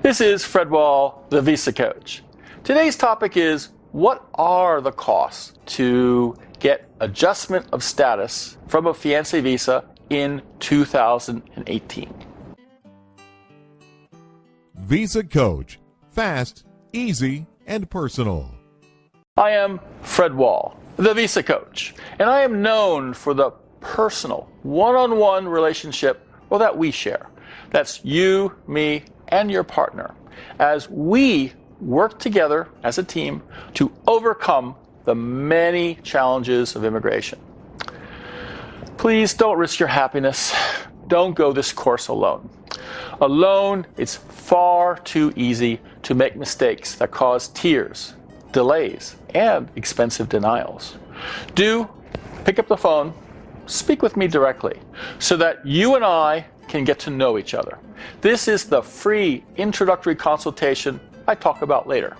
This is Fred Wall, the VisaCoach. Today's topic is, what are the costs to get adjustment of status from a Fiance Visa in 2018? VisaCoach. Fast, easy, and personal. I am Fred Wall, the VisaCoach, and I am known for the personal, one-on-one relationship that we share. That's you, me, and your partner, as we work together as a team to overcome the many challenges of immigration. Please don't risk your happiness. Don't go this course alone. Alone, it's far too easy to make mistakes that cause tears, delays, and expensive denials. Do pick up the phone, speak with me directly, so that you and I can get to know each other. This is the free introductory consultation I talk about later.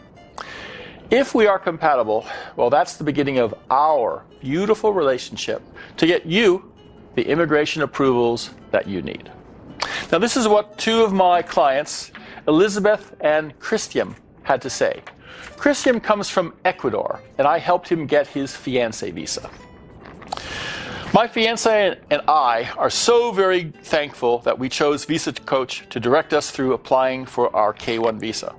If we are compatible, well, that's the beginning of our beautiful relationship to get you the immigration approvals that you need. Now, this is what two of my clients, Elizabeth and Christian, had to say. Christian comes from Ecuador, and I helped him get his Fiance Visa. My fiancé and I are so very thankful that we chose VisaCoach to direct us through applying for our K-1 visa.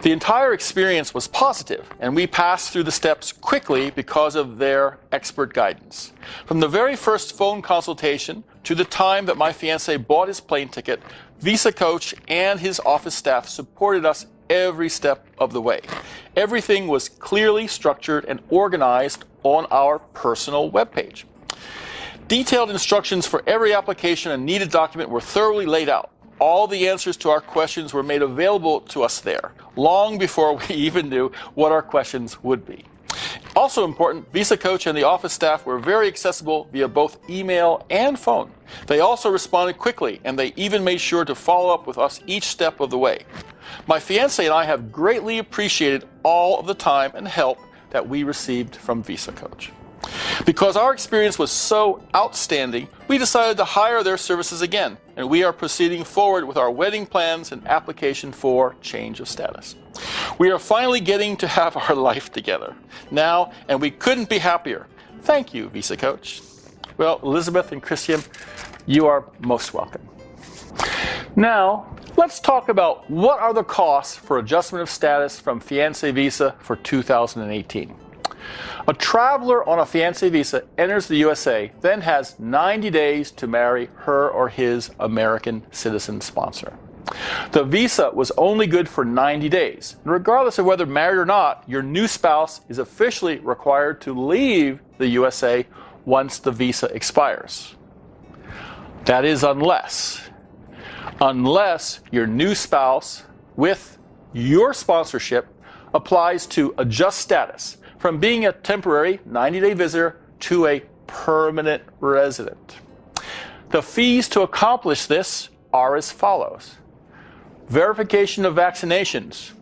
The entire experience was positive, and we passed through the steps quickly because of their expert guidance. From the very first phone consultation to the time that my fiancé bought his plane ticket, VisaCoach and his office staff supported us every step of the way. Everything was clearly structured and organized on our personal webpage. Detailed instructions for every application and needed document were thoroughly laid out. All the answers to our questions were made available to us there, long before we even knew what our questions would be. Also important, VisaCoach and the office staff were very accessible via both email and phone. They also responded quickly, and they even made sure to follow up with us each step of the way. My fiancé and I have greatly appreciated all of the time and help that we received from VisaCoach. Because our experience was so outstanding, we decided to hire their services again, and we are proceeding forward with our wedding plans and application for change of status. We are finally getting to have our life together now, and we couldn't be happier. Thank you, VisaCoach. Well, Elizabeth and Christian, you are most welcome. Now, let's talk about what are the costs for adjustment of status from Fiance Visa for 2018. A traveler on a Fiance Visa enters the USA, then has 90 days to marry her or his American citizen sponsor. The visa was only good for 90 days. And regardless of whether married or not, your new spouse is officially required to leave the USA once the visa expires. That is unless your new spouse with your sponsorship applies to adjust status from being a temporary 90-day visitor to a permanent resident. The fees to accomplish this are as follows. Verification of vaccinations,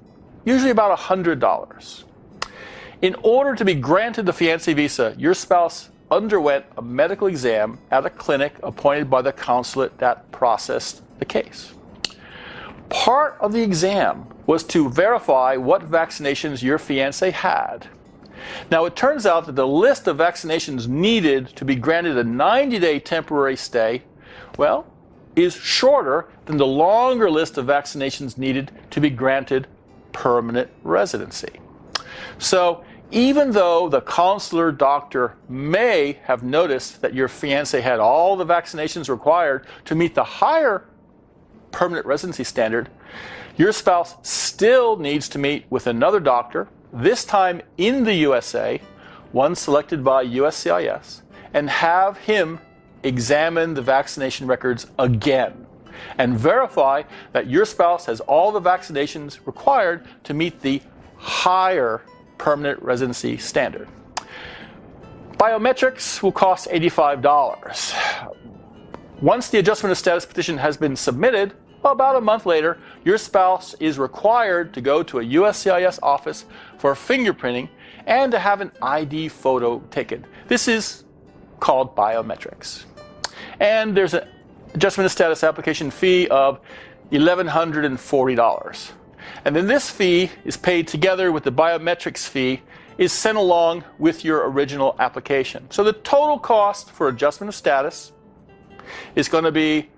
usually about $100. In order to be granted the Fiance Visa, your spouse underwent a medical exam at a clinic appointed by the consulate that processed the case. Part of the exam was to verify what vaccinations your fiancé had. Now, it turns out that the list of vaccinations needed to be granted a 90-day temporary stay, well, is shorter than the longer list of vaccinations needed to be granted permanent residency. So, even though the consular doctor may have noticed that your fiancé had all the vaccinations required to meet the higher permanent residency standard, your spouse still needs to meet with another doctor, this time in the USA, one selected by USCIS, and have him examine the vaccination records again and verify that your spouse has all the vaccinations required to meet the higher permanent residency standard. Biometrics will cost $85. Once the adjustment of status petition has been submitted, about a month later, your spouse is required to go to a USCIS office for fingerprinting and to have an ID photo taken. This is called biometrics. And there's an adjustment of status application fee of $1,140. And then this fee is paid together with the biometrics fee is sent along with your original application. So the total cost for adjustment of status is going to be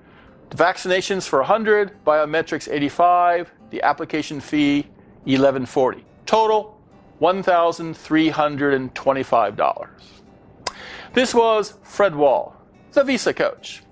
the vaccinations for $100, biometrics $85, the application fee $1,140. Total $1,325. This was Fred Wall, the Visa Coach.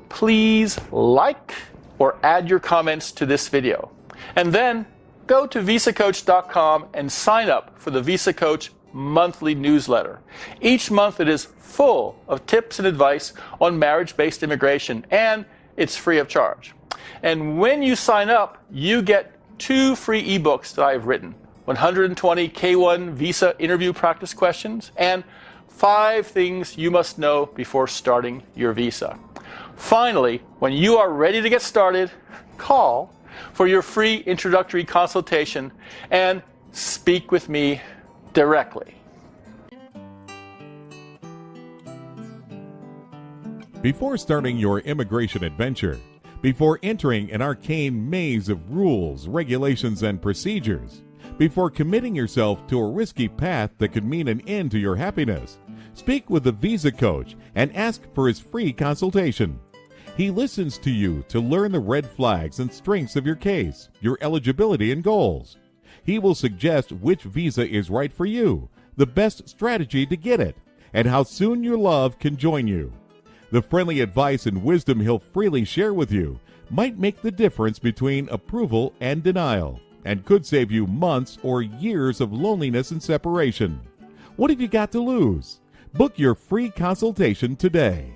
Please like or add your comments to this video. And then go to VisaCoach.com and sign up for the VisaCoach monthly newsletter. Each month it is full of tips and advice on marriage-based immigration, and it's free of charge. And when you sign up, you get 2 free ebooks that I've written, 120 K1 Visa interview practice questions, and 5 things you must know before starting your visa. Finally, when you are ready to get started, call for your free introductory consultation and speak with me directly. Before starting your immigration adventure, before entering an arcane maze of rules, regulations, and procedures, before committing yourself to a risky path that could mean an end to your happiness, speak with the Visa Coach and ask for his free consultation. He listens to you to learn the red flags and strengths of your case, your eligibility and goals. He will suggest which visa is right for you, the best strategy to get it, and how soon your love can join you. The friendly advice and wisdom he'll freely share with you might make the difference between approval and denial, and could save you months or years of loneliness and separation. What have you got to lose? Book your free consultation today.